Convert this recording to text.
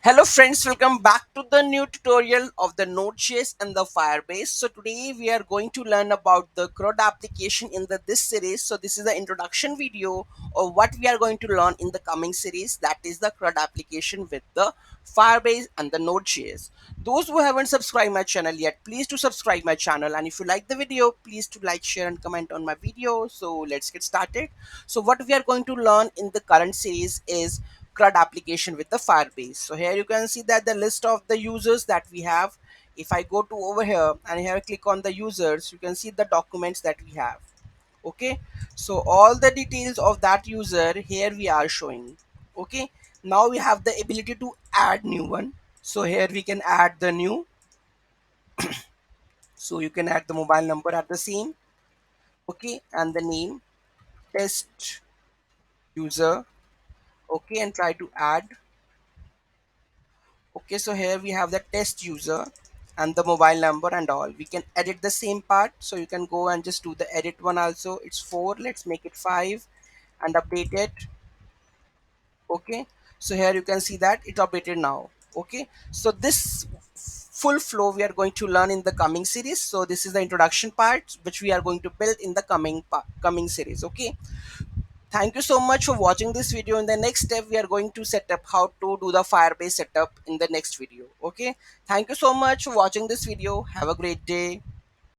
Hello friends, welcome back to the new tutorial of the Node.js and the Firebase. So today we are going to learn about the CRUD application in this series. So this is the introduction video of what we are going to learn in the coming series, that is the CRUD application with the Firebase and the Node.js. Those who haven't subscribed my channel yet, please to subscribe my channel, and if you like the video, please to like, share and comment on my video. So let's get started. So what we are going to learn in the current series is CRUD application with the Firebase. So here you can see that the list of the users that we have. If I go to over here and here click on the users, you can see the documents that we have. Okay, so all the details of that user here we are showing. Okay, now we have the ability to add new one. So here we can add the new. So you can add the mobile number at the same. Okay, and the name test user. Okay, and try to add. Okay, so here we have the test user and the mobile number and all. We can edit the same part, so you can go and just do the edit one also. It's 4, let's make it 5 and update it. Okay, so here you can see that it updated now. Okay, so this full flow we are going to learn in the coming series. So this is the introduction part which we are going to build in the coming series. Okay, thank you so much for watching this video. In the next step, we are going to set up how to do the Firebase setup in the next video. Okay. Thank you so much for watching this video. Have a great day.